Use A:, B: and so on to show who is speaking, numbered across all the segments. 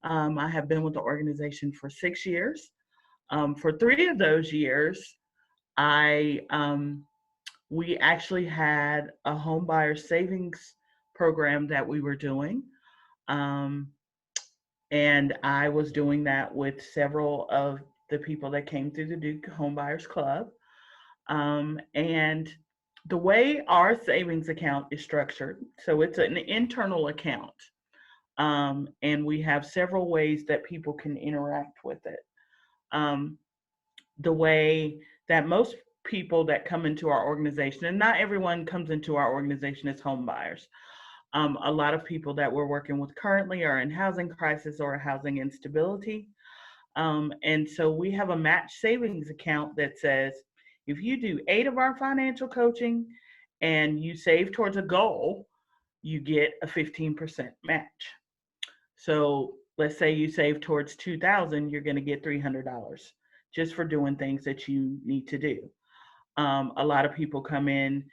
A: I have been with the organization for 6 years. For 3 of those years, I we actually had a home buyer savings program that we were doing. Um, and I was doing that with several of the people that came through the Duke Home Buyers Club. And the way our savings account is structured, so it's an internal account, and we have several ways that people can interact with it. Um, the way that most people that come into our organization, and not everyone comes into our organization as home buyers. A lot of people that we're working with currently are in housing crisis or housing instability. And so we have a match savings account that says if you do 8 of our financial coaching and you save towards a goal, you get a 15% match. So let's say you save towards 2,000, you're going to get $300 just for doing things that you need to do. A lot of people come in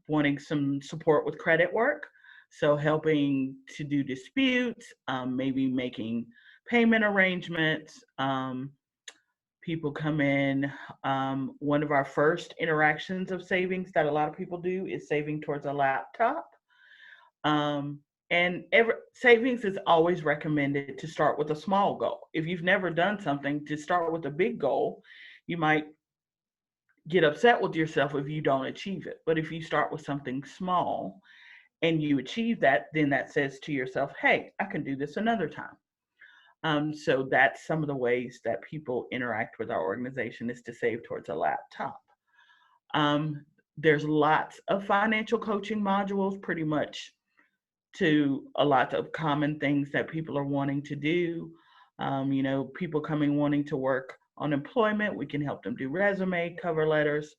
A: wanting some support with credit work. So helping to do disputes, maybe making payment arrangements. People come in. One of our first interactions of savings that a lot of people do is saving towards a laptop. Um, and savings is always recommended to start with a small goal. If you've never done something, to start with a big goal, you might get upset with yourself if you don't achieve it. But if you start with something small and you achieve that, then that says to yourself, hey, I can do this another time. So that's some of the ways that people interact with our organization is to save towards a laptop. Um, there's lots of financial coaching modules, pretty much to a lot of common things that people are wanting to do. People coming wanting to work on employment, we can help them do resume, cover letters.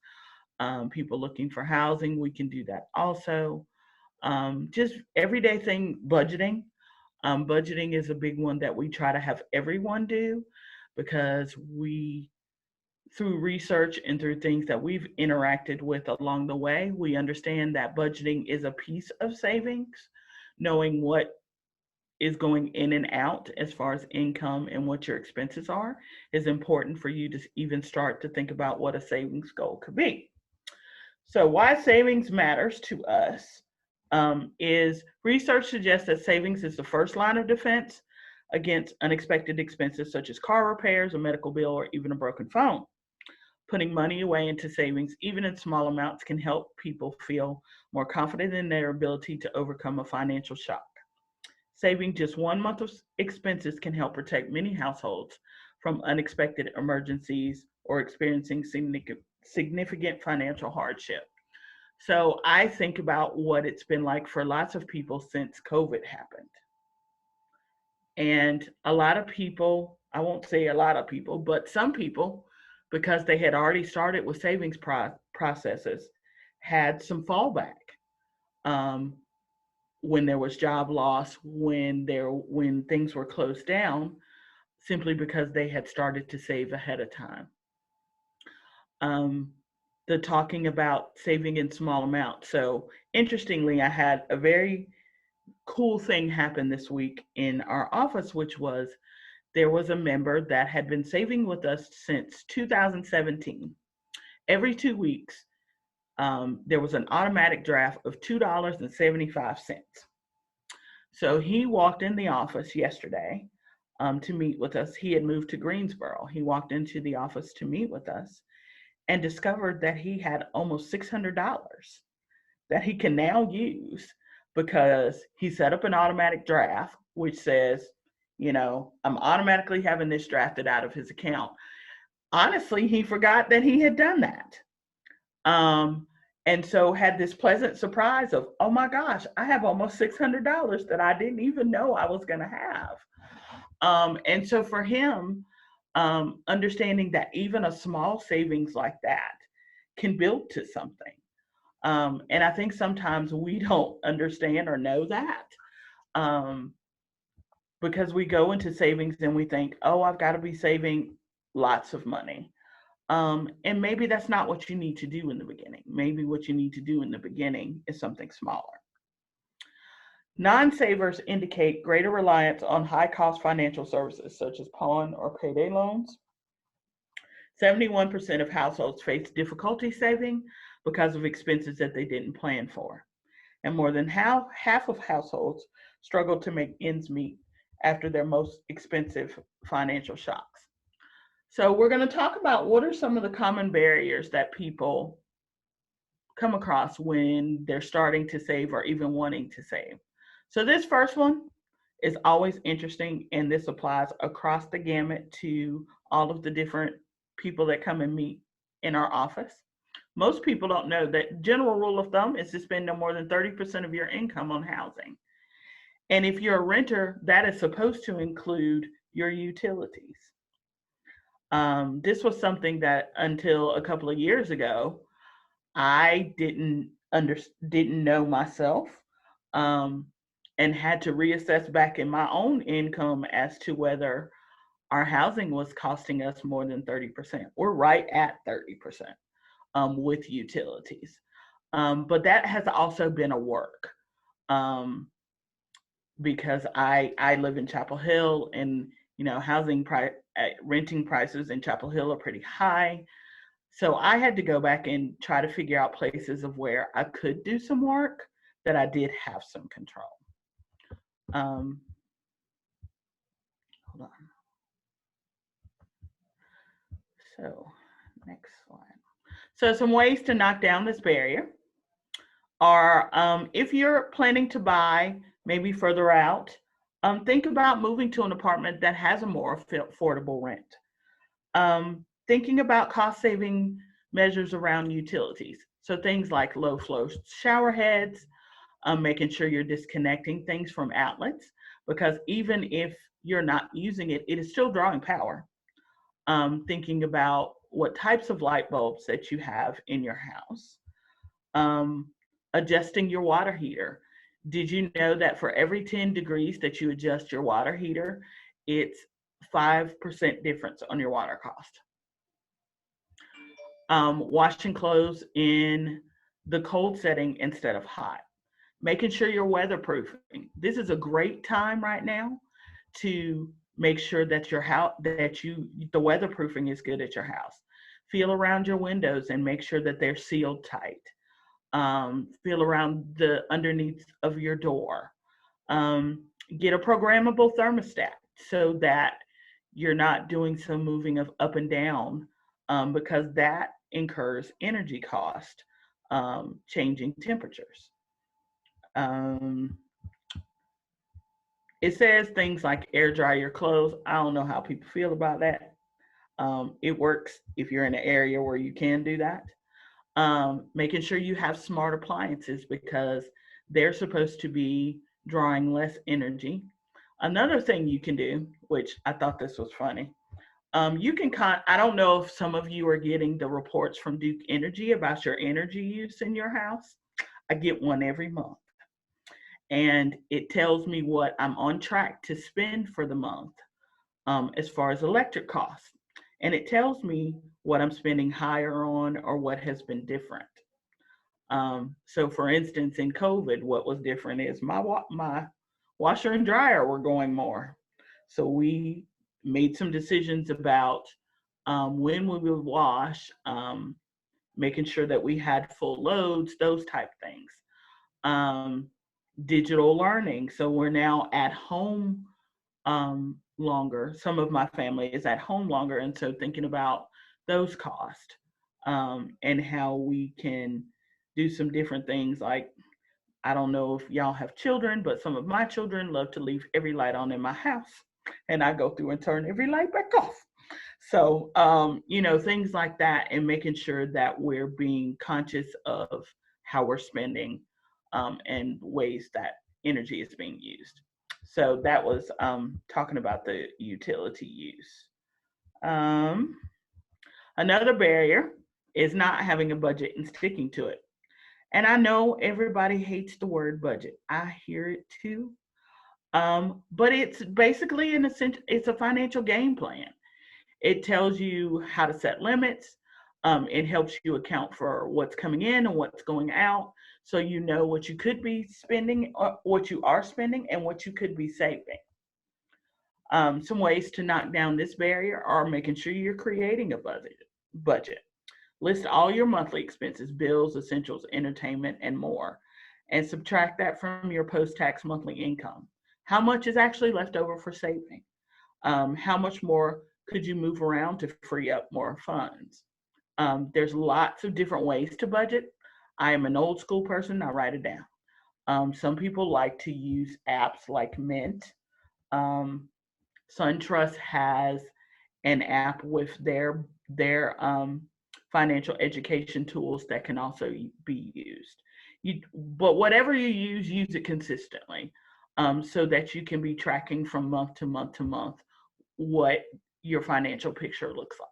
A: People looking for housing, we can do that also. Just everyday thing, budgeting. Budgeting is a big one that we try to have everyone do because through research and through things that we've interacted with along the way, we understand that budgeting is a piece of savings. Knowing what is going in and out as far as income and what your expenses are is important for you to even start to think about what a savings goal could be. So why savings matters to us is research suggests that savings is the first line of defense against unexpected expenses such as car repairs, a medical bill, or even a broken phone. Putting money away into savings, even in small amounts, can help people feel more confident in their ability to overcome a financial shock. Saving just 1 month of expenses can help protect many households from unexpected emergencies or experiencing significant financial hardship. So I think about what it's been like for lots of people since COVID happened. And a lot of people, I won't say a lot of people, but some people, because they had already started with savings processes, had some fallback. Um, when there was job loss, when things were closed down, simply because they had started to save ahead of time. Um, the talking about saving in small amounts. So interestingly, I had a very cool thing happen this week in our office, which was there was a member that had been saving with us since 2017. Every 2 weeks, there was an automatic draft of $2.75. So he walked in the office yesterday to meet with us. He had moved to Greensboro. He walked into the office to meet with us and discovered that he had almost $600 that he can now use because he set up an automatic draft, which says, I'm automatically having this drafted out of his account. Honestly, he forgot that he had done that. And so had this pleasant surprise of, oh my gosh, I have almost $600 that I didn't even know I was going to have. And so for him, understanding that even a small savings like that can build to something. And I think sometimes we don't understand or know that because we go into savings and we think, oh, I've got to be saving lots of money. And maybe that's not what you need to do in the beginning. Maybe what you need to do in the beginning is something smaller. Non-savers indicate greater reliance on high-cost financial services such as pawn or payday loans. 71% of households face difficulty saving because of expenses that they didn't plan for. And more than half of households struggle to make ends meet after their most expensive financial shocks. So, we're going to talk about what are some of the common barriers that people come across when they're starting to save or even wanting to save. So, this first one is always interesting, and this applies across the gamut to all of the different people that come and meet in our office. Most people don't know that general rule of thumb is to spend no more than 30% of your income on housing. And if you're a renter, that is supposed to include your utilities. This was something that until a couple of years ago, I didn't know myself, um, and had to reassess back in my own income as to whether our housing was costing us more than 30%. We're right at 30%, with utilities. But that has also been a work, um, because I live in Chapel Hill, and renting prices in Chapel Hill are pretty high. So I had to go back and try to figure out places of where I could do some work that I did have some control. Um, Hold on. So next slide. So some ways to knock down this barrier are, if you're planning to buy maybe further out, think about moving to an apartment that has a more affordable rent. Thinking about cost saving measures around utilities. So things like low flow shower heads, making sure you're disconnecting things from outlets, because even if you're not using it, it is still drawing power. Thinking about what types of light bulbs that you have in your house. Um, Adjusting your water heater. Did you know that for every 10 degrees that you adjust your water heater, it's 5% difference on your water cost? Washing clothes in the cold setting instead of hot. Making sure you're weatherproofing. This is a great time right now to make sure that your house, the weatherproofing is good at your house. Feel around your windows and make sure that they're sealed tight. Feel around the underneath of your door. Um, get a programmable thermostat so that you're not doing some moving of up and down, because that incurs energy cost, changing temperatures. Um, it says things like air dry your clothes. I don't know how people feel about that. It works if you're in an area where you can do that. Making sure you have smart appliances because they're supposed to be drawing less energy. Another thing you can do, which I thought this was funny, you can I don't know if some of you are getting the reports from Duke Energy about your energy use in your house. I get one every month, and it tells me what I'm on track to spend for the month, as far as electric costs. And it tells me what I'm spending higher on or what has been different. So for instance, in COVID, what was different is my washer and dryer were going more. So we made some decisions about, when we would wash, making sure that we had full loads, those type things. Um, Digital learning. So we're now at home, longer. Some of my family is at home longer. And so thinking about those costs, and how we can do some different things. Like, I don't know if y'all have children, but some of my children love to leave every light on in my house. And I go through and turn every light back off. So, things like that, and making sure that we're being conscious of how we're spending, and ways that energy is being used. So that was, talking about the utility use. Um, Another barrier is not having a budget and sticking to it. And I know everybody hates the word budget. I hear it too. But it's basically it's a financial game plan. It tells you how to set limits, It helps you account for what's coming in and what's going out, so you know what you could be spending, or what you are spending, and what you could be saving. Some ways to knock down this barrier are making sure you're creating a budget. List all your monthly expenses, bills, essentials, entertainment, and more, and subtract that from your post tax monthly income. How much is actually left over for saving? How much more could you move around to free up more funds? There's lots of different ways to budget. I am an old school person, I write it down. Some people like to use apps like Mint. Um, SunTrust has an app with their financial education tools that can also be used. But whatever you use it consistently, so that you can be tracking from month to month to month what your financial picture looks like.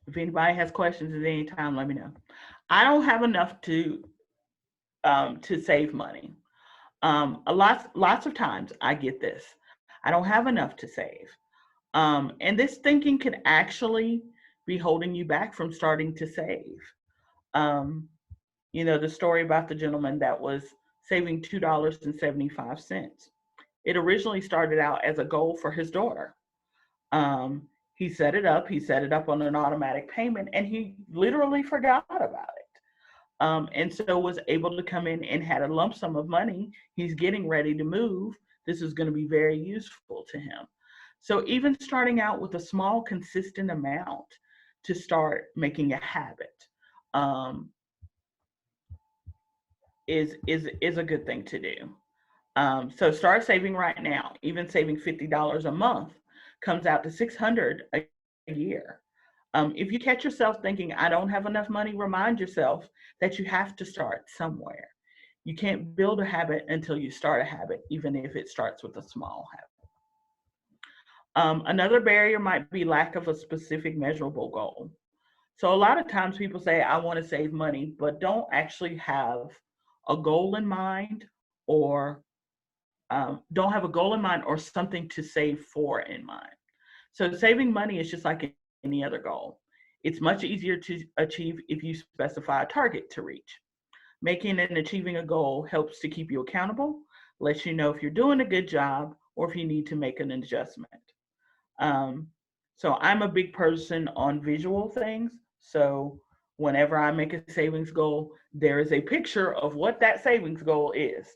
A: If anybody has questions at any time, let me know. I don't have enough to save money. Lots of times I get this. I don't have enough to save. And this thinking can actually be holding you back from starting to save. Um, the story about the gentleman that was saving $2.75. It originally started out as a goal for his daughter. He set it up. He set it up on an automatic payment, and he literally forgot about it. And so was able to come in and had a lump sum of money. He's getting ready to move. This is going to be very useful to him. So even starting out with a small, consistent amount to start making a habit um, is a good thing to do. So start saving right now. Even saving $50 a month comes out to $600 a year. If you catch yourself thinking, I don't have enough money, remind yourself that you have to start somewhere. You can't build a habit until you start a habit, even if it starts with a small habit. Another barrier might be lack of a specific measurable goal. So a lot of times people say, I want to save money, but don't actually have a goal in mind, or don't have a goal in mind or something to save for in mind. So saving money is just like any other goal. It's much easier to achieve if you specify a target to reach. Making and achieving a goal helps to keep you accountable, lets you know if you're doing a good job or if you need to make an adjustment. Um, so I'm a big person on visual things. So whenever I make a savings goal, there is a picture of what that savings goal is.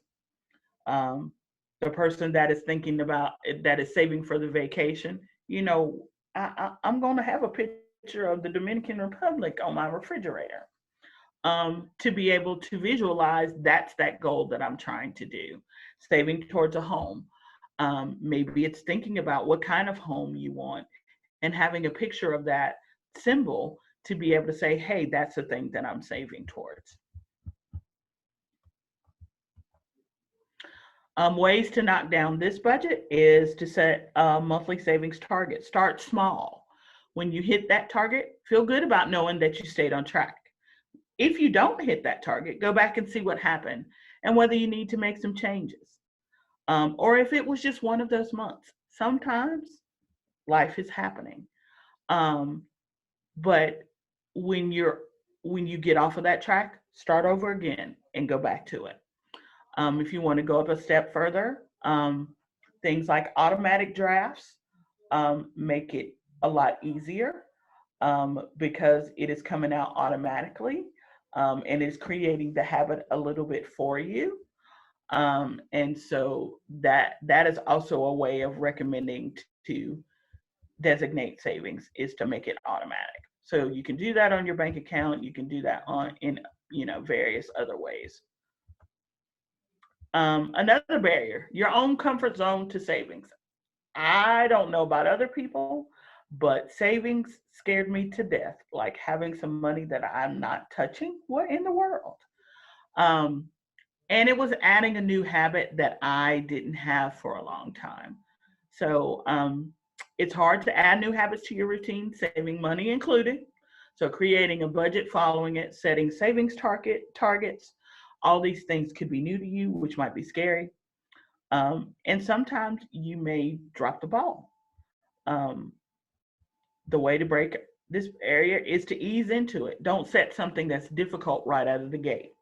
A: Um, the person that is thinking about that is saving for the vacation, I'm going to have a picture of the Dominican Republic on my refrigerator, to be able to visualize that's that goal that I'm trying to do. Saving towards a home. Maybe it's thinking about what kind of home you want and having a picture of that symbol to be able to say, hey, that's the thing that I'm saving towards. Ways to knock down this budget is to set a monthly savings target. Start small. When you hit that target, feel good about knowing that you stayed on track. If you don't hit that target, go back and see what happened and whether you need to make some changes. Or if it was just one of those months. Sometimes life is happening. Um, but when you get off of that track, start over again and go back to it. If you want to go up a step further, things like automatic drafts make it a lot easier, because it is coming out automatically, and is creating the habit a little bit for you. And so that is also a way of recommending to designate savings, is to make it automatic. So you can do that on your bank account. You can do that in various other ways. Another barrier, your own comfort zone to savings. I don't know about other people, but savings scared me to death. Like having some money that I'm not touching. What in the world? Um, and it was adding a new habit that I didn't have for a long time. So it's hard to add new habits to your routine, saving money included. So creating a budget, following it, setting savings targets, all these things could be new to you, which might be scary. And sometimes you may drop the ball. Um, the way to break this area is to ease into it. Don't set something that's difficult right out of the gate.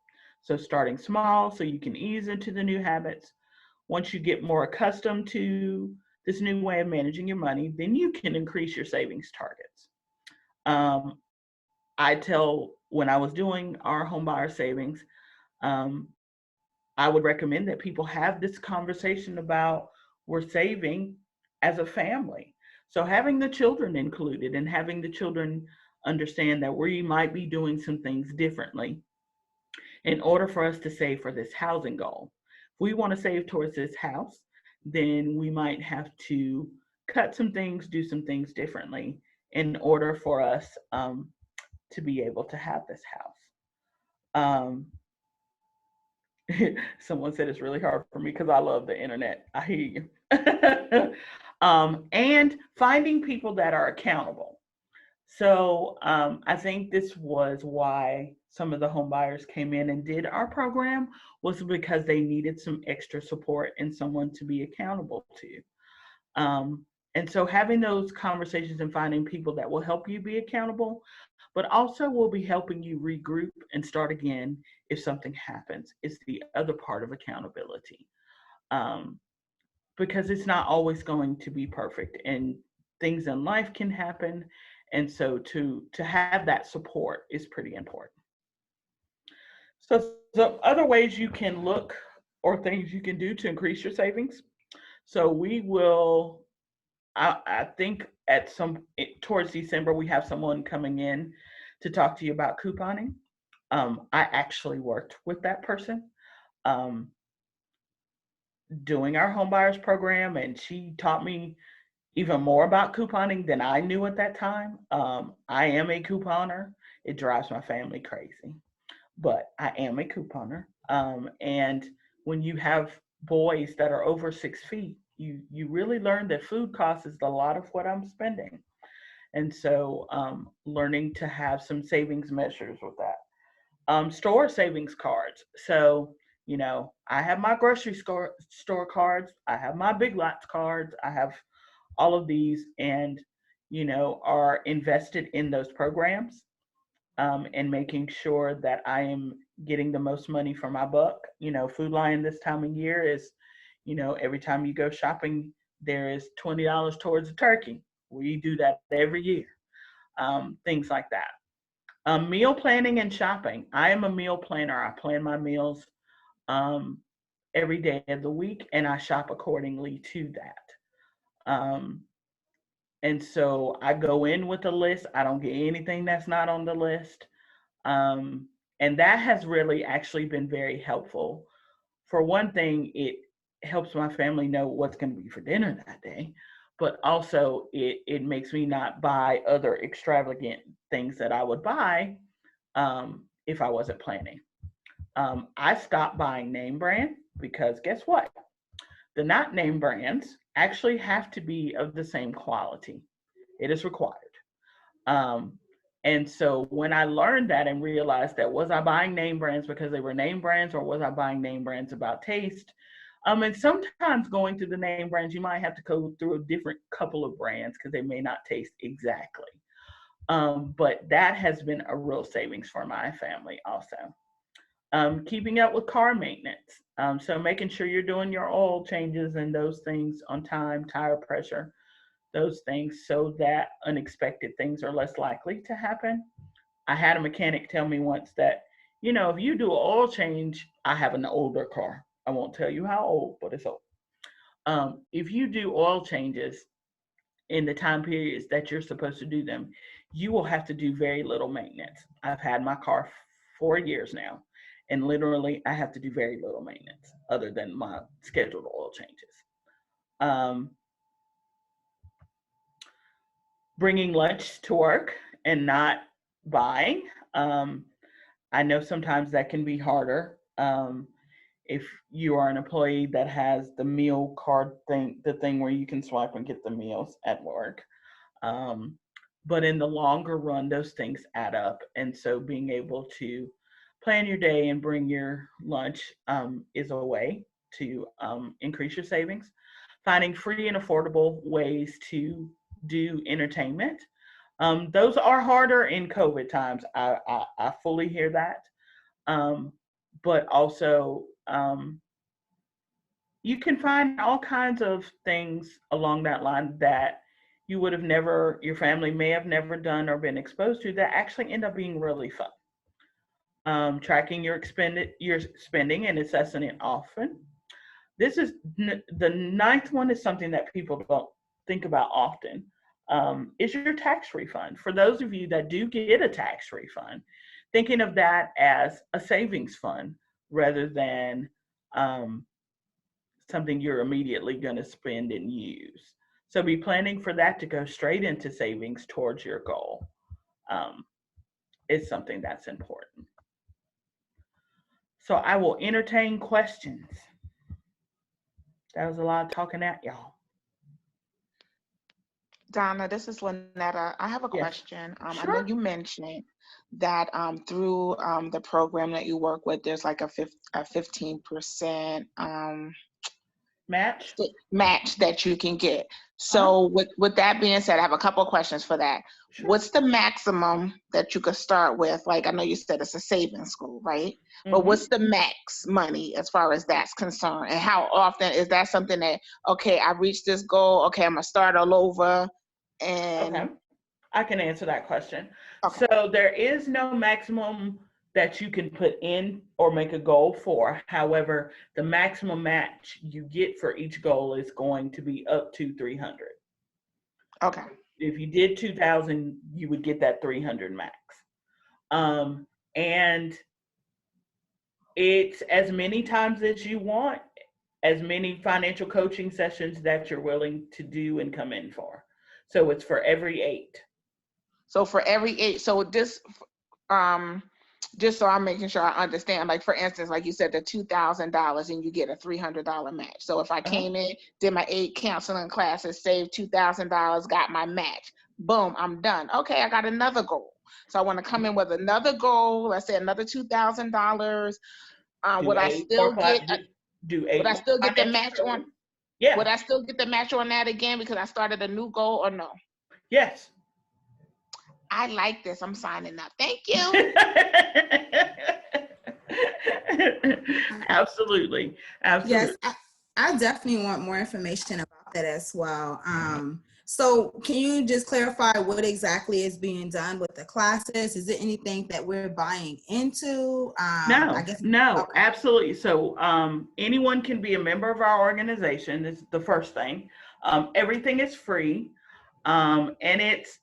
A: So starting small so you can ease into the new habits. Once you get more accustomed to this new way of managing your money, then you can increase your savings targets. I tell when I was doing our home buyer savings, um, I would recommend that people have this conversation about we're saving as a family. So having the children included and having the children understand that we might be doing some things differently in order for us to save for this housing goal. If we want to save towards this house, then we might have to cut some things, do some things differently in order for us to be able to have this house. Um, Someone said it's really hard for me because I love the internet. I hear you. And finding people that are accountable. So I think this was why some of the home buyers came in and did our program, was because they needed some extra support and someone to be accountable to. And so having those conversations and finding people that will help you be accountable, but also will be helping you regroup and start again if something happens, is the other part of accountability. Um, because it's not always going to be perfect and things in life can happen. And so to have that support is pretty important. So some other ways you can look or things you can do to increase your savings. So we will I think at some towards December we have someone coming in to talk to you about couponing. I actually worked with that person um, doing our home buyers program, and she taught me even more about couponing than I knew at that time. I am a couponer. It drives my family crazy, but I am a couponer. And when you have boys that are over 6 feet, you really learn that food costs is a lot of what I'm spending. And so learning to have some savings measures with that. Store savings cards. So, I have my grocery store cards, I have my Big Lots cards, I have all of these, and, are invested in those programs and making sure that I am getting the most money for my buck. Food Lion this time of year is, every time you go shopping, there is $20 towards a turkey. We do that every year. Things like that. Meal planning and shopping. I am a meal planner. I plan my meals um, every day of the week, and I shop accordingly to that. And so I go in with a list. I don't get anything that's not on the list. Um, and that has really actually been very helpful. For one thing, it helps my family know what's going to be for dinner that day, but also it makes me not buy other extravagant things that I would buy if I wasn't planning. I stopped buying name brand because guess what? The not name brands actually have to be of the same quality. It is required. Um, and so when I learned that and realized that, was I buying name brands because they were name brands, or was I buying name brands about taste? And sometimes going through the name brands, you might have to go through a different couple of brands because they may not taste exactly. But that has been a real savings for my family also. Keeping up with car maintenance. So making sure you're doing your oil changes and those things on time, tire pressure, those things, so that unexpected things are less likely to happen. I had a mechanic tell me once that, if you do an oil change, I have an older car. I won't tell you how old, but it's old. If you do oil changes in the time periods that you're supposed to do them, you will have to do very little maintenance. I've had my car 4 years now, and literally I have to do very little maintenance other than my scheduled oil changes. Um, Bringing lunch to work and not buying. Um, I know sometimes that can be harder. If you are an employee that has the meal card thing, the thing where you can swipe and get the meals at work. Um, but in the longer run, those things add up. And so being able to plan your day and bring your lunch is a way to increase your savings. Finding free and affordable ways to do entertainment. Those are harder in COVID times. I fully hear that. Um, but also, you can find all kinds of things along that line that you would have never, your family may have never done or been exposed to that actually end up being really fun. Tracking your spending and assessing it often. This is the ninth one is something that people don't think about often. Is your tax refund. For those of you that do get a tax refund, thinking of that as a savings fund rather than um, something you're immediately going to spend and use. So be planning for that to go straight into savings towards your goal. Um, is something that's important. So I will entertain questions. That was a lot of talking at y'all.
B: Donna, this is Lynetta. I have a
A: Yes.
B: question. I know you
A: Sure.
B: mentioned that through the program that you work with, there's like a 15%
A: Match.
B: match that you can get.
A: Uh-huh.
B: So with that being said, I have a couple of questions for that.
A: Sure.
B: What's the maximum that you could start with? Like I know you said it's a savings school, right? But
A: Mm-hmm.
B: what's the max money as far as that's concerned? And how often is that something that, okay, I reached this goal, okay, I'm gonna start all over
A: Okay.
B: and
A: I can answer that question.
B: okay.
A: So there is no maximum that you can put in or make a goal for. However, the maximum match you get for each goal is going to be up to 300.
B: Okay.
A: If you did 2,000, you would get that 300 max. Um, and it's as many times as you want, as many financial coaching sessions that you're willing to do and come in for. So it's for every 8.
B: So for every 8, so this um just so I'm making sure I understand, like for instance, like you said, the $2,000 and you get a $300 match. So if I
A: Uh-huh.
B: came in, did my 8 counseling classes, saved $2,000, got my match, boom, I'm done. Okay, I got another goal. So I want to come in with another goal. Let's say another $2,000.
A: Do
B: Would I
A: 8 more
B: still get?
A: do
B: Would
A: 8
B: I
A: more
B: still get the
A: financial
B: match on?
A: coaching. Yeah.
B: Would I still get the match on that again because I started a new goal or no?
A: Yes.
B: I like this. I'm signing up. Thank you.
A: Absolutely. Absolutely.
C: Yes, I definitely want more information about that as well. So can you just clarify what exactly is being done with the classes? Is it anything that we're buying into? I
A: No,
C: guess,
A: no,
C: okay.
A: absolutely. So anyone can be a member of our organization. Is the first thing. Everything is free, and it's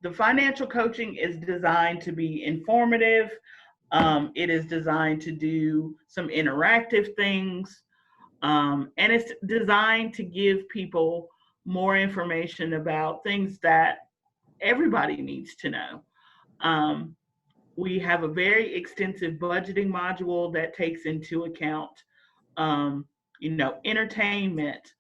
A: the financial coaching is designed to be informative. It is designed to do some interactive things, and it's designed to give people more information about things that everybody needs to know. Um, we have a very extensive budgeting module that takes into account, um, entertainment,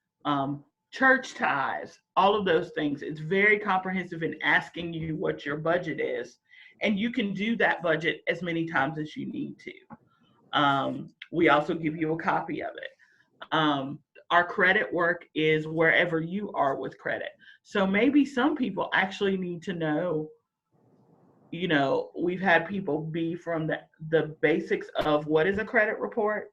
A: church ties, all of those things. It's very comprehensive in asking you what your budget is, and you can do that budget as many times as you need to. We also give you a copy of it. Our credit work is wherever you are with credit. So maybe some people actually need to know, we've had people be from the basics of what is a credit report,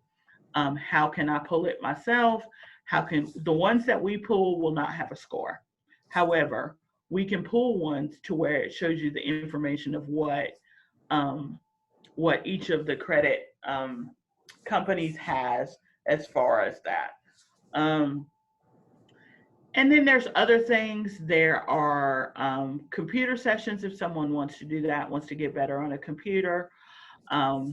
A: how can I pull it myself, how can the ones that we pull will not have a score. However, we can pull ones to where it shows you the information of um, what each of the credit companies has as far as that. Um, and then there's other things. There are computer sessions if someone wants to do that, wants to get better on a computer.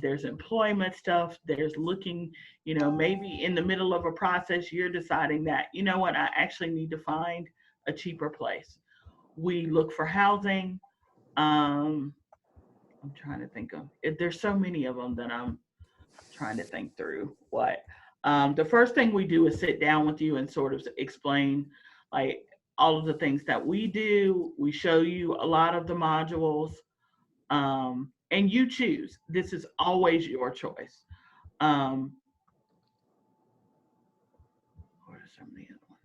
A: There's employment stuff. There's looking, maybe in the middle of a process, you're deciding that, you know what, I actually need to find a cheaper place. We look for housing. Um, I'm trying to think of it. There's so many of them that I'm trying to think through what. The first thing we do is sit down with you and sort of explain like all of the things that we do. We show you a lot of the modules, and you choose. This is always your choice. Um, what are some of the other ones?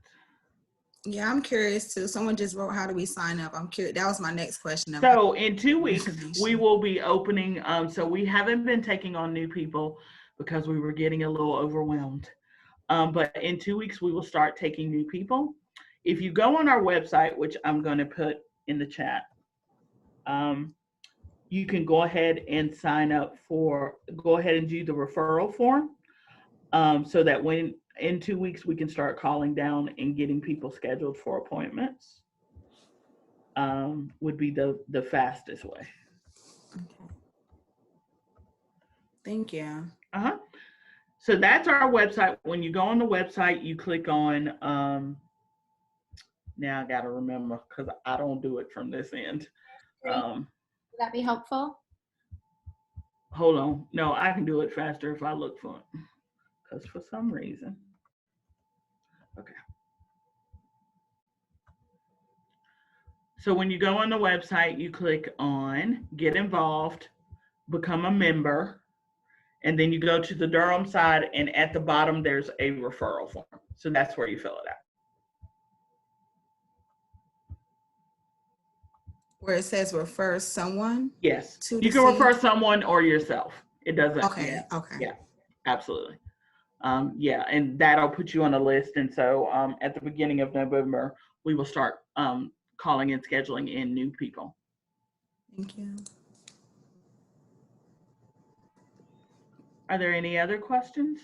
C: Yeah, I'm curious too. Someone just wrote, how do we sign up? I'm curious. That was my next question.
A: So in 2 weeks, we
C: Information.
A: will be opening. So we haven't been taking on new people because we were getting a little overwhelmed. But in 2 weeks, we will start taking new people. If you go on our website, which I'm going to put in the chat, you can go ahead and sign up go ahead and do the referral form, so that when in 2 weeks we can start calling down and getting people scheduled for appointments. Would be the fastest way.
C: Okay. Thank you.
A: Uh-huh. So that's our website. When you go on the website, you click on, now I got to remember because I don't do it from this end.
D: Would that be helpful?
A: Hold on. No, I can do it faster if I look for it. Because for some reason. Okay. So when you go on the website, you click on Get Involved, Become a Member, and then you go to the Durham side, and at the bottom, there's a referral form. So that's where you fill it out.
C: Where it says refer someone?
A: Yes.
C: To
A: You
C: the
A: can refer
C: seat?
A: someone or yourself. It doesn't.
C: Okay,
A: Yeah.
C: okay.
A: Yeah, absolutely. Yeah, and that'll put you on a list. And so at the beginning of November, we will start calling and scheduling in new people.
C: Thank you.
A: Are there any other questions?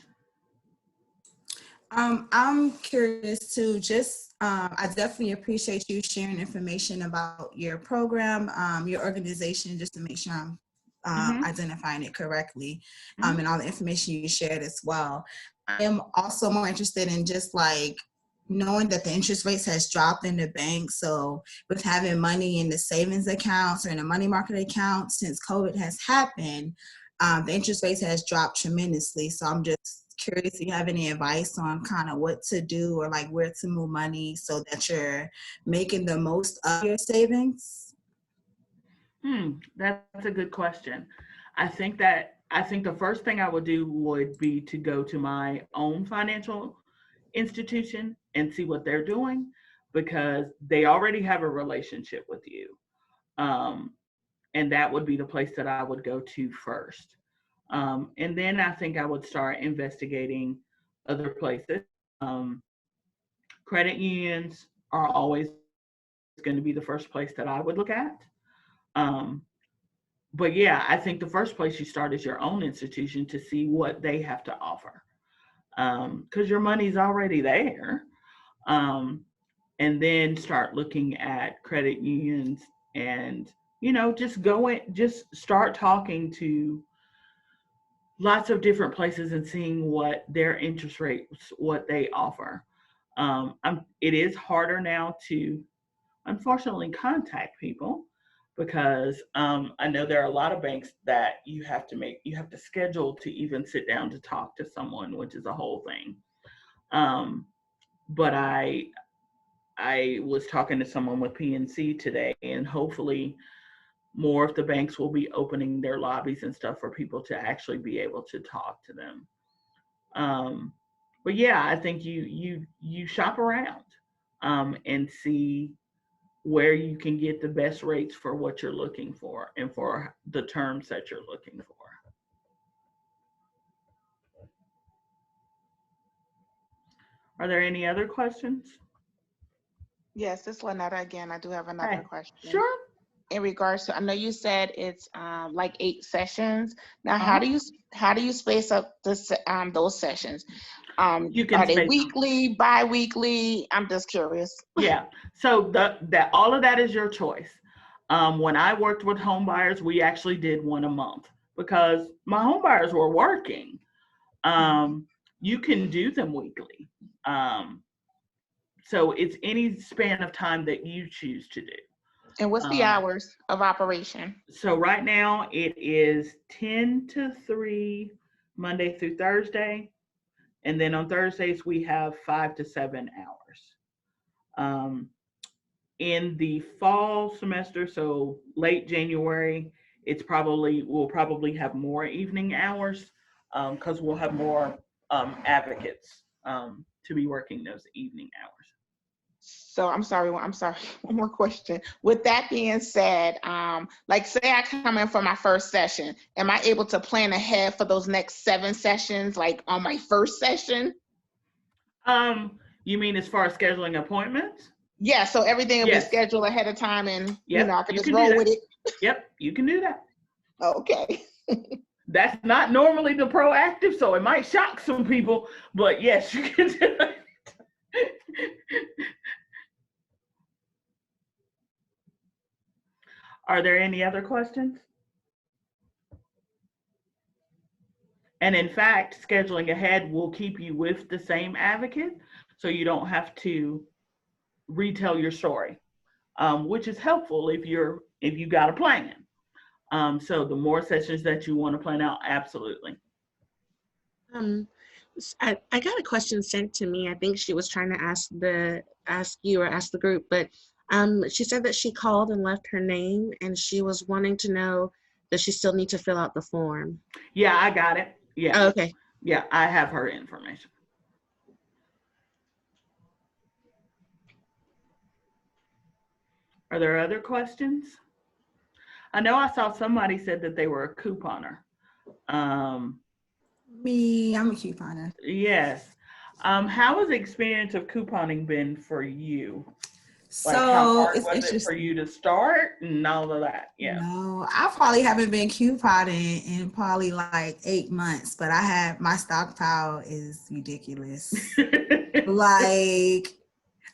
C: I'm curious too, just, I definitely appreciate you sharing information about your program, your organization, just to make sure I'm identifying it correctly, and all the information you shared as well. I am also more interested in just like knowing that the interest rates has dropped in the bank. So with having money in the savings accounts or in the money market accounts since COVID has happened, the interest rates has dropped tremendously. So I'm just curious if you have any advice on kind of what to do or like where to move money so that you're making the most of your savings.
A: That's a good question. I think the first thing I would do would be to go to my own financial institution and see what they're doing, because they already have a relationship with you. And that would be the place that I would go to first. And then I think I would start investigating other places. Credit unions are always going to be the first place that I would look at. But yeah, I think the first place you start is your own institution to see what they have to offer, because your money's already there. And then start looking at credit unions and, just start talking to lots of different places and seeing what their interest rates, what they offer. It is harder now to, unfortunately, contact people, because I know there are a lot of banks that you have to schedule to even sit down to talk to someone, which is a whole thing. But I was talking to someone with PNC today, and hopefully more of the banks will be opening their lobbies and stuff for people to actually be able to talk to them. But yeah, I think you shop around and see where you can get the best rates for what you're looking for and for the terms that you're looking for. Are there any other questions?
B: Yes, it's Lynetta again. I do have another
A: Hey,
B: question.
A: sure.
B: In regards to, I know you said it's like 8 sessions. Now,
A: Uh-huh.
B: how do you space up those sessions?
A: You can
B: Are they
A: space them.
B: weekly, bi-weekly? I'm just curious.
A: Yeah. So that all of that is your choice. When I worked with home buyers, we actually did one a month because my home buyers were working. You can do them weekly. So it's any span of time that you choose to do.
B: And what's the hours of operation?
A: So right now it is 10 to 3, Monday through Thursday. And then on Thursdays, we have 5 to 7 hours. In the fall semester, so late January, we'll probably have more evening hours, because we'll have more advocates to be working those evening hours.
B: So I'm sorry, one more question. With that being said, like say I come in for my first session, am I able to plan ahead for those next 7 sessions, like on my first session?
A: You mean as far as scheduling appointments?
B: Yeah, so everything will be
A: Yes.
B: scheduled ahead of time and,
A: Yep,
B: I can
A: you
B: just
A: can do
B: roll
A: that.
B: with it.
A: Yep, you can do that.
B: Okay.
A: That's not normally the proactive, so it might shock some people, but yes, you can do it. Are there any other questions? And in fact, scheduling ahead will keep you with the same advocate, so you don't have to retell your story, which is helpful if you got a plan. So the more sessions that you want to plan out, absolutely.
E: I got a question sent to me. I think she was trying to ask you or ask the group, but she said that she called and left her name, and she was wanting to know that she still need to fill out the form.
A: Yeah, I got it. Yeah.
E: Oh, okay.
A: Yeah, I have her information. Are there other questions? I know I saw somebody said that they were a couponer.
C: Me, I'm a couponer.
A: Yes. How has the experience of couponing been for you? Like, how
C: So
A: hard
C: it's
A: was it
C: interesting.
A: for you to start and all of that? Yeah.
C: No, I probably haven't been couponing in probably like 8 months, but I have my stockpile is ridiculous. Like,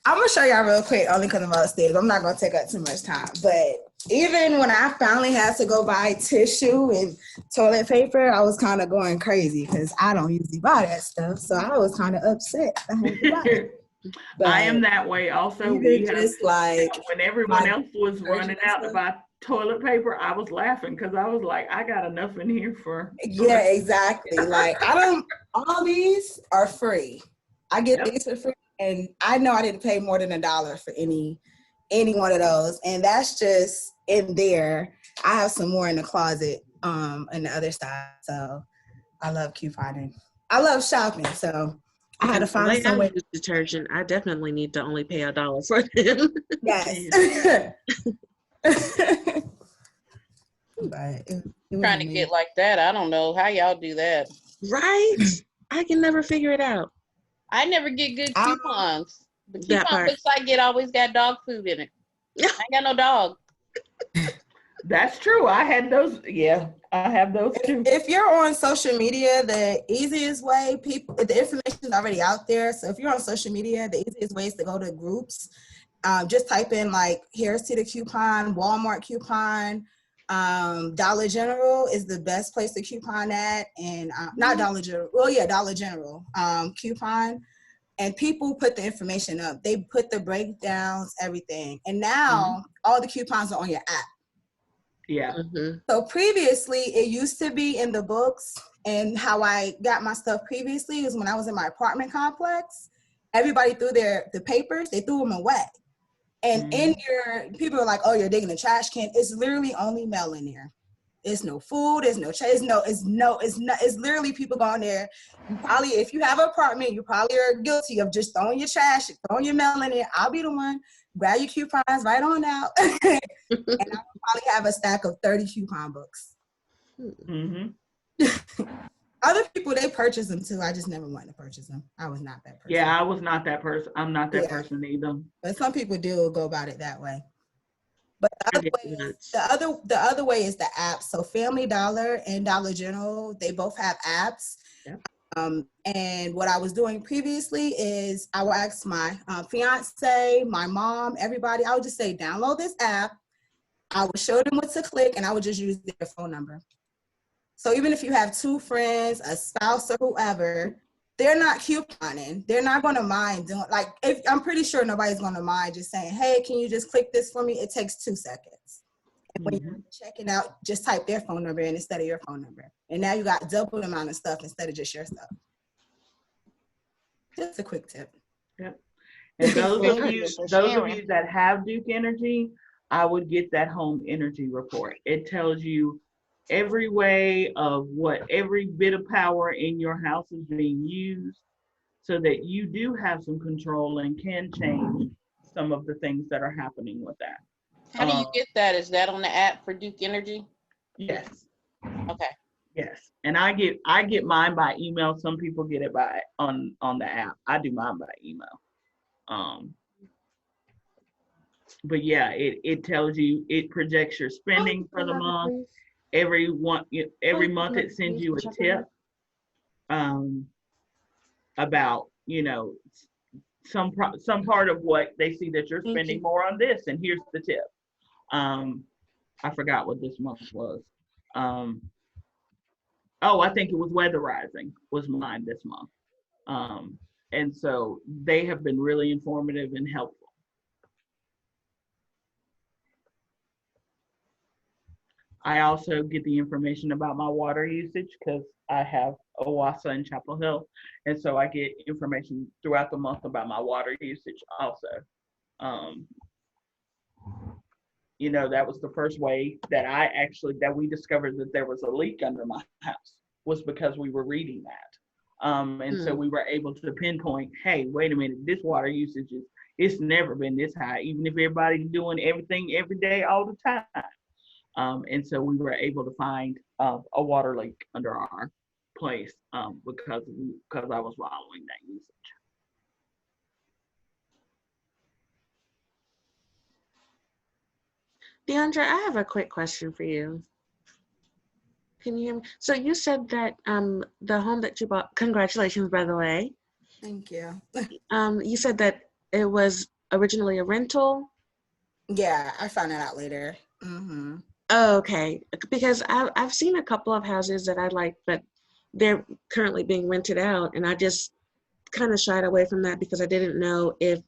C: I'm gonna show y'all real quick, only because I'm upstairs. I'm not gonna take up too much time. But even when I finally had to go buy tissue and toilet paper, I was kind of going crazy because I don't usually buy that stuff. So I was kind of upset. I had to buy it. But
A: I am that way also.
C: even just like
A: when everyone else was
C: surgeon
A: running
C: and
A: out to
C: stuff.
A: buy toilet paper, I was laughing because I was like, I got enough in here for.
C: Yeah, exactly. Like all these are free. I get
A: Yep.
C: these for free, and I know I didn't pay more than $1 for any one of those, and that's just in there. I have some more in the closet, on the other side. So I love couponing. I love shopping, so I had to find
E: Like,
C: some
E: I
C: way.
E: use detergent. I definitely need to only pay $1 for them.
C: Yes. But it was
F: Trying to
C: amazing.
F: get like that. I don't know how y'all do that.
E: Right? I can never figure it out.
F: I never get good coupons. The
E: That
F: coupon
E: part.
F: books I get always got dog food in it. I ain't got no dog.
A: That's true. I had those. Yeah, I have those too.
C: If you're on social media, the easiest way, the information is already out there. So if you're on social media, the easiest way is to go to groups. Just type in like Harris Teeter coupon, Walmart coupon, Dollar General is the best place to coupon at, and not Dollar General. Well, yeah, Dollar General coupon. And people put the information up. They put the breakdowns, everything. And now all the coupons are on your app.
A: Yeah.
E: Mm-hmm.
C: So previously, it used to be in the books, and how I got my stuff previously is when I was in my apartment complex. Everybody threw the papers, they threw them away. And in people are like, oh, you're digging a trash can. It's literally only mail in there. It's no food, it's literally people going there. You probably, if you have an apartment, you probably are guilty of just throwing your trash, throwing your mail in there. I'll be the one, grab your coupons right on out. And I would probably have a stack of 30 coupon books. Other people, they purchase them too. I just never wanted to purchase them. I was not that person.
A: Yeah, I was not that person. I'm not that person either.
C: But some people do go about it that way. But the other way is the app. So Family Dollar and Dollar General, they both have apps.
E: Yep.
C: And what I was doing previously is I would ask my fiance, my mom, everybody, I would just say, download this app. I would show them what to click, and I would just use their phone number. So even if you have 2 friends, a spouse, or whoever, they're not couponing. They're not going to mind doing, like, I'm pretty sure nobody's going to mind just saying, hey, can you just click this for me? It takes 2 seconds. And when you're checking out, just type their phone number in instead of your phone number. And now you got double the amount of stuff instead of just your stuff. Just a quick tip.
A: Yep. And those of you that have Duke Energy, I would get that home energy report. It tells you every way of what every bit of power in your house is being used, so that you do have some control and can change some of the things that are happening with that.
F: How do you get that? Is that on the app for Duke Energy?
A: Yes.
F: Okay.
A: Yes, and I get mine by email. Some people get it by on the app. I do mine by email. But yeah, it tells you, it projects your spending for the month. Every month it sends you a tip about, you know, some part of what they see that you're spending more on this, and here's the tip. I forgot what this month was. Oh, I think it was weatherizing was mine this month. And so they have been really informative and helpful. I also get the information about my water usage because I have OWASA in Chapel Hill. And so I get information throughout the month about my water usage also. You know, that was the first way that we discovered that there was a leak under my house, was because we were reading that. And so we were able to pinpoint, hey, wait a minute, this water usage it's never been this high, even if everybody's doing everything every day, all the time. And so we were able to find a water leak under our place because I was following that usage.
E: Deandra, I have a quick question for you. Can you hear me? So you said that the home that you bought, congratulations, by the way.
C: Thank you.
E: You said that it was originally a rental?
C: Yeah, I found that out later. Mm-hmm.
E: Oh, okay, because I've seen a couple of houses that I like, but they're currently being rented out, and I just kind of shied away from that because I didn't know if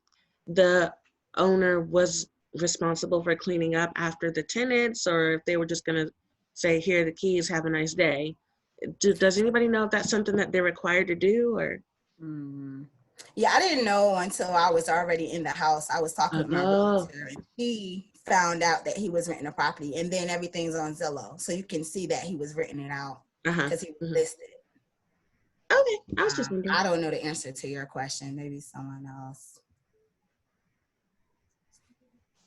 E: the owner was responsible for cleaning up after the tenants, or if they were just gonna say, here are the keys, have a nice day. Does anybody know if that's something that they're required to do, or?
C: Yeah, I didn't know until I was already in the house. I was talking with my realtor, and he found out that he was renting a property, and then everything's on Zillow, so you can see that he was renting it out because he was listed.
E: Okay, I was just wondering.
C: I don't know the answer to your question. Maybe someone else.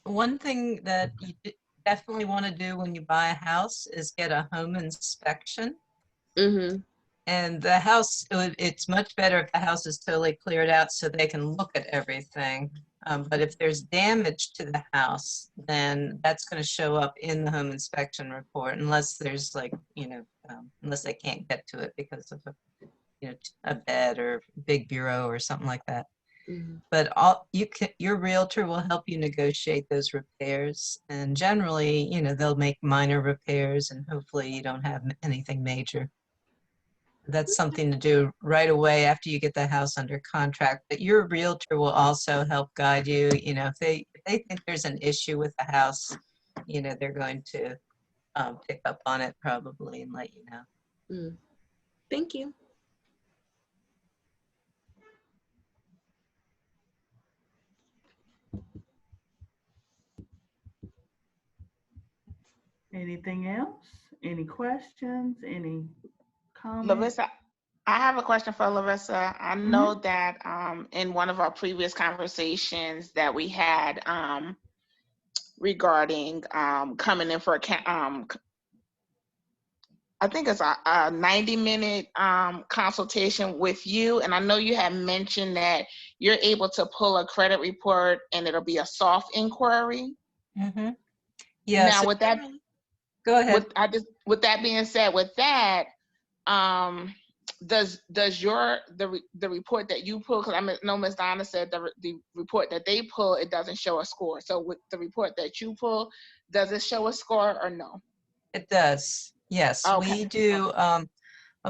G: One thing that you definitely want to do when you buy a house is get a home inspection. And the house, it's much better if the house is totally cleared out so they can look at everything. But if there's damage to the house, then that's going to show up in the home inspection report, unless there's like, unless they can't get to it because of a bed or big bureau or something like that. But your realtor will help you negotiate those repairs, and generally, they'll make minor repairs, and hopefully you don't have anything major. That's something to do right away after you get the house under contract. But your realtor will also help guide you. If they think there's an issue with the house, they're going to pick up on it probably and let you know.
E: Thank you.
A: Anything else? Any questions? Any comments?
B: Larissa, I have a question for Larissa. I know that in one of our previous conversations that we had regarding coming in for I think it's a 90-minute consultation with you. And I know you had mentioned that you're able to pull a credit report and it'll be a soft inquiry.
G: Yeah.
B: Now, with that,
G: go ahead.
B: With that being said, with that, does the report that you pull, because I know Ms. Donna said the report that they pull, it doesn't show a score. So with the report that you pull, does it show a score or no?
G: It does. Yes,
B: Okay.
G: we do a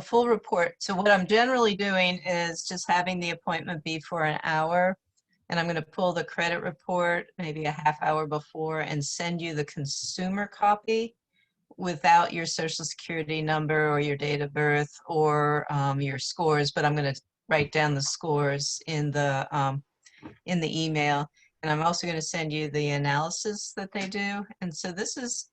G: full report. So what I'm generally doing is just having the appointment be for an hour, and I'm going to pull the credit report maybe a half hour before and send you the consumer copy without your social security number or your date of birth or your scores, but I'm going to write down the scores in the email. And I'm also going to send you the analysis that they do. And so this is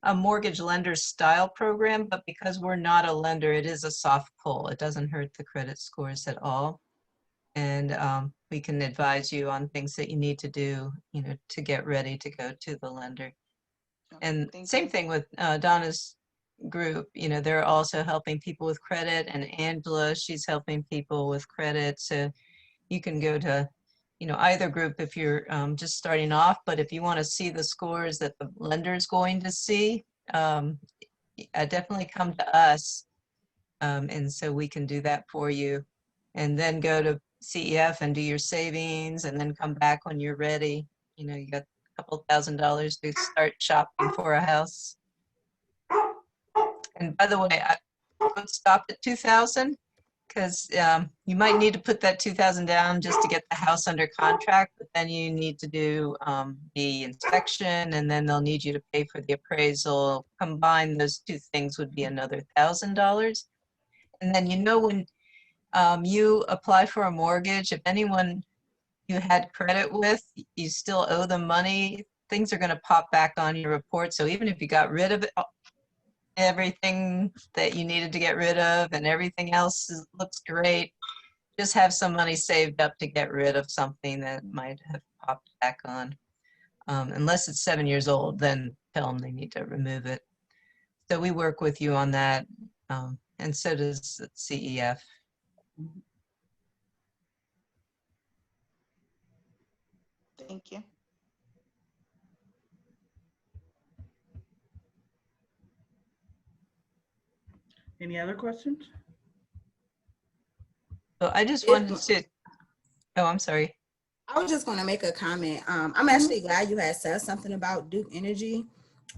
G: a mortgage lender style program, but because we're not a lender, it is a soft pull. It doesn't hurt the credit scores at all. and we can advise you on things that you need to do, you know, to get ready to go to the lender. And
B: Thank
G: same
B: you.
G: thing with Donna's group, you know, they're also helping people with credit, and Angela, she's helping people with credit. So you can go to, you know, either group if you're just starting off, but if you want to see the scores that the lender's going to see, definitely come to us. And so we can do that for you. And then go to CEF and do your savings, and then come back when you're ready. You know, you got a couple $1,000s to start shopping for a house. And by the way, I don't stop at 2,000, because you might need to put that 2,000 down just to get the house under contract, but then you need to do the inspection, and then they'll need you to pay for the appraisal. Combine those two things would be another $1,000. And then, you know, when you apply for a mortgage, if anyone you had credit with, you still owe them money, things are going to pop back on your report. So even if you got rid of it, everything that you needed to get rid of and everything else looks great, just have some money saved up to get rid of something that might have popped back on. Unless it's 7 years old, then tell them they need to remove it. So we work with you on that, and so does CEF.
B: Thank you.
A: Any other questions?
G: So I just wanted to, oh, I'm sorry.
C: I was just going to make a comment. I'm actually glad you had said something about Duke Energy.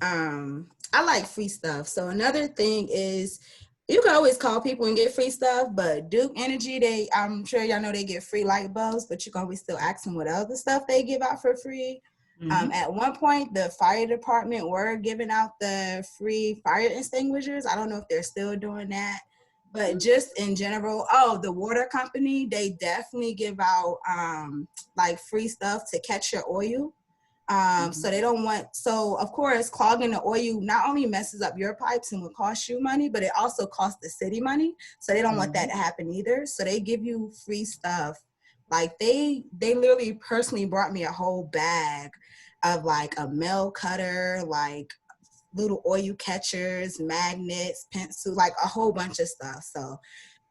C: I like free stuff. So another thing is, you can always call people and get free stuff, but Duke Energy, I'm sure y'all know they get free light bulbs, but you can always still ask them what other stuff they give out for free. At one point, the fire department were giving out the free fire extinguishers. I don't know if they're still doing that, but just in general, the water company, they definitely give out like free stuff to catch your oil. So they don't want, so of course, clogging the oil not only messes up your pipes and will cost you money, but it also costs the city money. So they don't want that to happen either. So they give you free stuff. Like they literally personally brought me a whole bag of like a nail cutter, like little oil catchers, magnets, pencil, like a whole bunch of stuff. So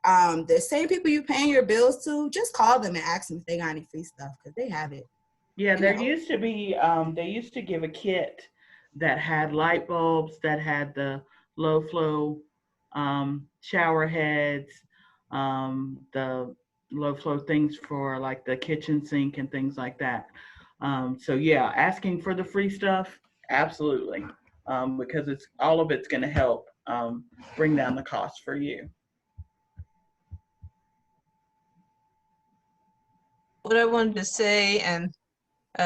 C: the same people you paying your bills to, just call them and ask them if they got any free stuff, because they have it.
A: Yeah, there used to be, they used to give a kit that had light bulbs, that had the low flow shower heads, the low flow things for like the kitchen sink and things like that. So yeah, asking for the free stuff, absolutely, because it's all of it's going to help bring down the cost for you.
G: What I wanted to say, and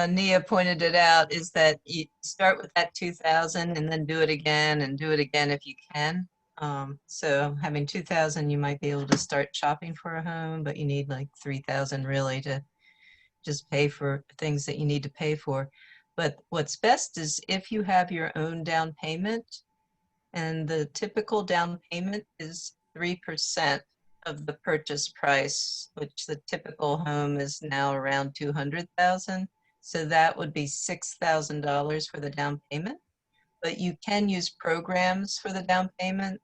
G: Nia pointed it out, is that you start with that 2,000 and then do it again and do it again if you can. So having 2,000, you might be able to start shopping for a home, but you need like 3,000 really to just pay for things that you need to pay for. But what's best is if you have your own down payment, and the typical down payment is 3% of the purchase price, which the typical home is now around 200,000. So that would be $6,000 for the down payment. But you can use programs for the down payment,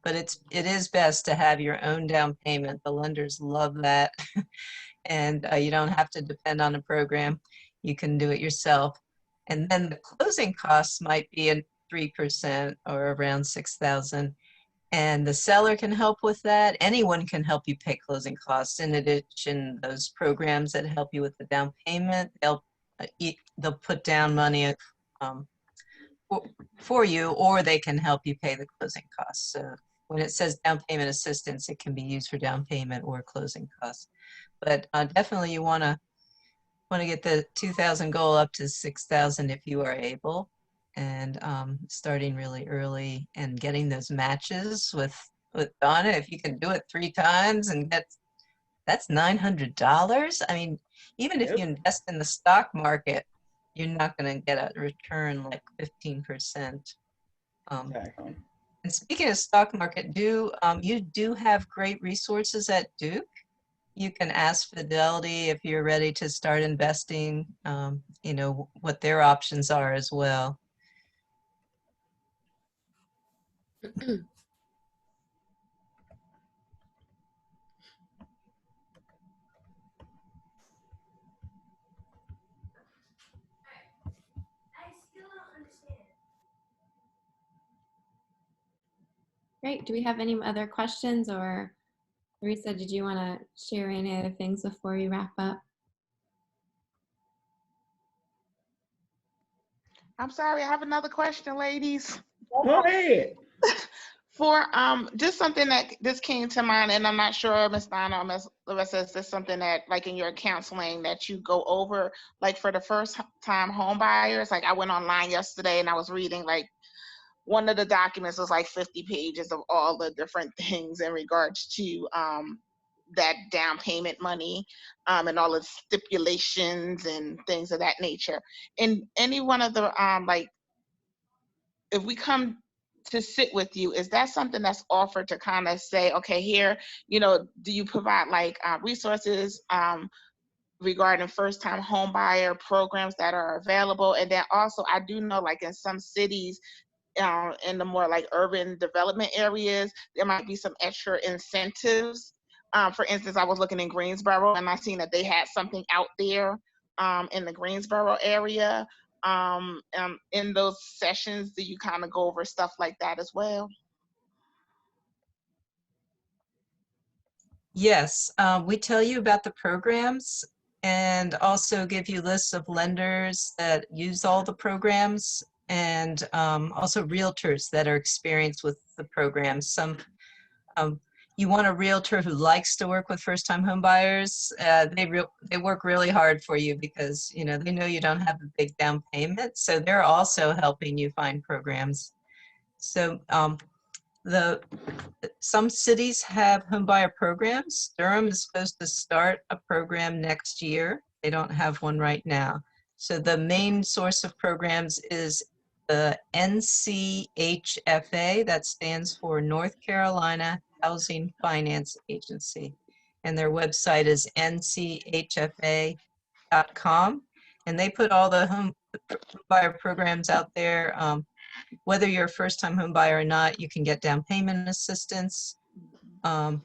G: but it is best to have your own down payment. The lenders love that. And you don't have to depend on a program. You can do it yourself. And then the closing costs might be a 3% or around 6,000. And the seller can help with that. Anyone can help you pay closing costs. In addition, those programs that help you with the down payment, they'll put down money for you, or they can help you pay the closing costs. So when it says down payment assistance, it can be used for down payment or closing costs. But definitely you want to get the 2,000 goal up to 6,000 if you are able, and starting really early and getting those matches with Donna. If you can do it 3 times and that's $900. I mean, even if you invest in the stock market, you're not going to get a return like 15%.
A: Exactly.
G: And speaking of stock market, you do have great resources at Duke. You can ask Fidelity if you're ready to start investing, you know, what their options are as well.
D: Great. Do we have any other questions, or Teresa, did you want to share any other things before we wrap up?
B: I'm sorry, I have another question, ladies.
A: Go ahead.
B: For just something that just came to mind, and I'm not sure, Ms. Donna or Ms. Larissa, is this something that, like, in your counseling that you go over, like, for the first time home buyers? Like, I went online yesterday and I was reading, like, one of the documents was like 50 pages of all the different things in regards to that down payment money, and all the stipulations and things of that nature. And any one of the like, if we come to sit with you, is that something that's offered to kind of say, okay, here, you know, do you provide like resources regarding first time home buyer programs that are available? And then also, I do know, like, in some cities, in the more like urban development areas, there might be some extra incentives. For instance, I was looking in Greensboro and I seen that they had something out there in the Greensboro area. In those sessions, do you kind of go over stuff like that as well?
G: Yes, we tell you about the programs and also give you lists of lenders that use all the programs, and also realtors that are experienced with the programs. You want a realtor who likes to work with first-time home buyers. They work really hard for you because, you know, they know you don't have a big down payment, so they're also helping you find programs. So some cities have homebuyer programs. Durham is supposed to start a program next year. They don't have one right now. So the main source of programs is the NCHFA, that stands for North Carolina Housing Finance Agency. And their website is nchfa.com. And they put all the home buyer programs out there. Whether you're a first-time home buyer or not, you can get down payment assistance. And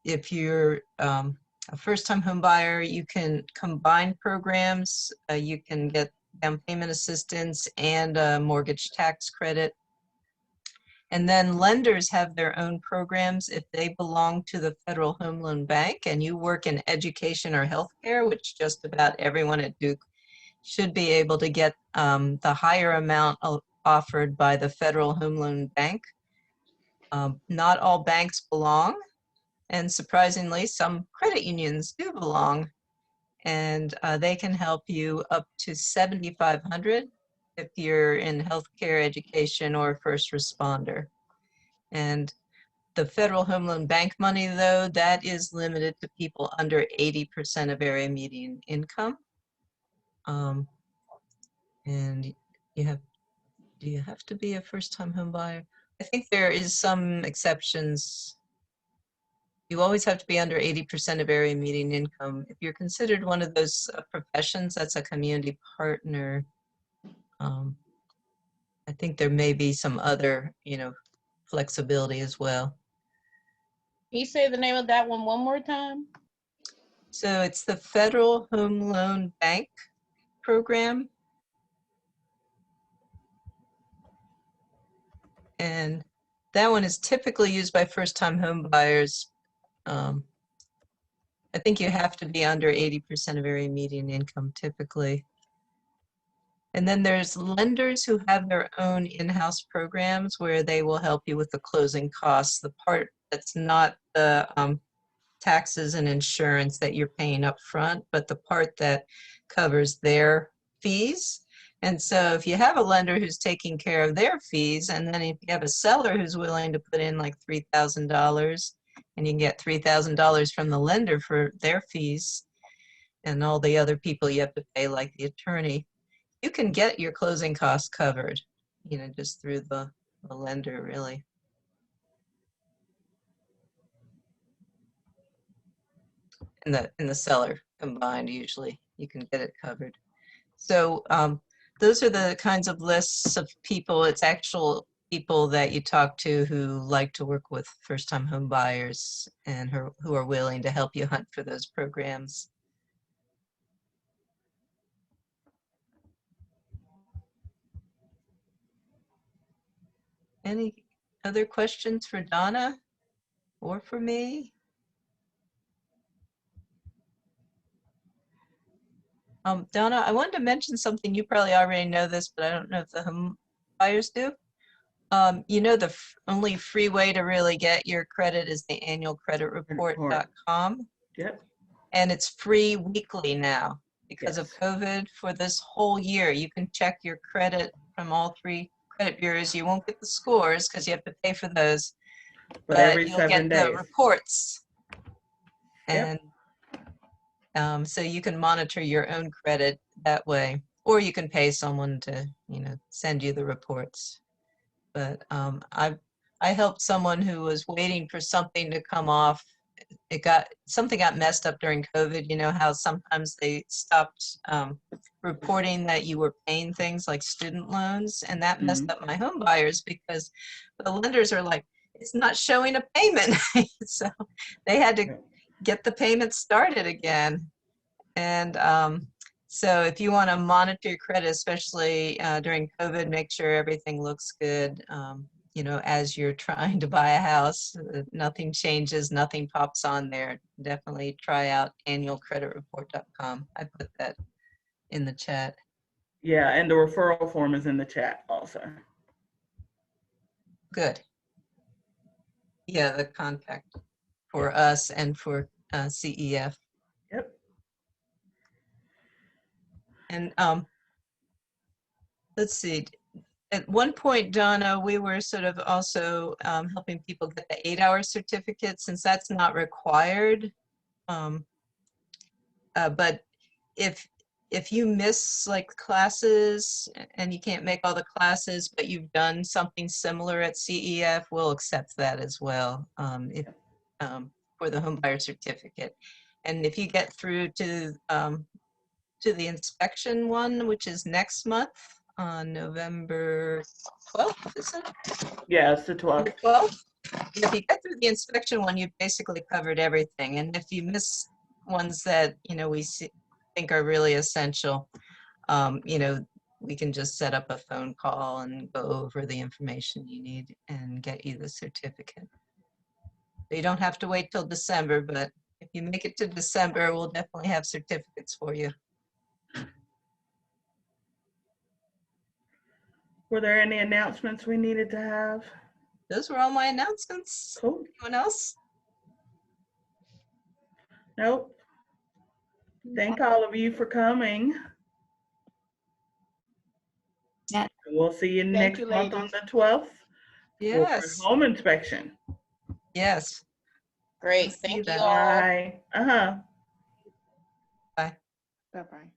G: if you're a first-time home buyer, you can combine programs. You can get down payment assistance and a mortgage tax credit. And then lenders have their own programs if they belong to the Federal Home Loan Bank and you work in education or healthcare, which just about everyone at Duke should be able to get the higher amount offered by the Federal Home Loan Bank. Not all banks belong, and surprisingly, some credit unions do belong, and they can help you up to $7,500 if you're in healthcare, education, or first responder. And the Federal Home Loan Bank money, though, that is limited to people under 80% of area median income. And do you have to be a first-time home buyer? I think there is some exceptions. You always have to be under 80% of area median income. If you're considered one of those professions that's a community partner, I think there may be some other, you know, flexibility as well.
F: Can you say the name of that one more time?
G: So it's the Federal Home Loan Bank program. And that one is typically used by first-time home buyers. I think you have to be under 80% of area median income typically. And then there's lenders who have their own in-house programs where they will help you with the closing costs, the part that's not the taxes and insurance that you're paying up front, but the part that covers their fees. And so if you have a lender who's taking care of their fees, and then if you have a seller who's willing to put in like $3,000, and you can get $3,000 from the lender for their fees and all the other people you have to pay, like the attorney, you can get your closing costs covered, you know, just through the lender, really. in the seller combined. Usually you can get it covered. So those are the kinds of lists of people. It's actual people that you talk to who like to work with first-time home buyers and who are willing to help you hunt for those programs. Any other questions for Donna or for me? Donna, I wanted to mention something. You probably already know this, but I don't know if the home buyers do. You know, the only free way to really get your credit is the annualcreditreport.com.
A: Yep.
G: And it's free weekly now because of
A: Yes.
G: COVID. For this whole year, you can check your credit from all 3 credit bureaus. You won't get the scores because you have to pay for those,
A: But every
G: you'll
A: 7
G: get the
A: days.
G: reports.
A: Yep.
G: And so you can monitor your own credit that way, or you can pay someone to, send you the reports. But I helped someone who was waiting for something to come off. Something got messed up during COVID. You know how sometimes they stopped reporting that you were paying things like student loans, and that messed up my home buyers because the lenders are like, it's not showing a payment. So they had to get the payment started again. And so if you want to monitor your credit, especially during COVID, make sure everything looks good. As you're trying to buy a house, nothing changes, nothing pops on there. Definitely try out annualcreditreport.com. I put that in the chat.
A: Yeah, and the referral form is in the chat also.
G: Good. Yeah, the contact for us and for CEF.
A: Yep.
G: And let's see. At one point, Donna, we were sort of also helping people get the 8-hour certificate, since that's not required. But if you miss like classes and you can't make all the classes, but you've done something similar at CEF, we'll accept that as well for the homebuyer certificate. And if you get through to the inspection one, which is next month on November 12th, is it?
A: Yeah, it's the 12th.
G: 12th. If you get through the inspection one, you've basically covered everything. And if you miss ones that, we think are really essential, we can just set up a phone call and go over the information you need and get you the certificate. You don't have to wait till December, but if you make it to December, we'll definitely have certificates for you.
A: Were there any announcements we needed to have?
G: Those were all my announcements.
A: Cool.
G: Anyone else?
A: Nope. Thank all of you for coming.
D: Yeah.
A: We'll see you
B: Thank
A: next
B: you,
A: month on
B: ladies.
A: the 12th
G: Yes.
A: for home inspection.
G: Yes.
B: Great.
G: See
B: Thank you
G: that.
B: all.
A: Bye. Uh-huh.
G: Bye.
B: Bye-bye.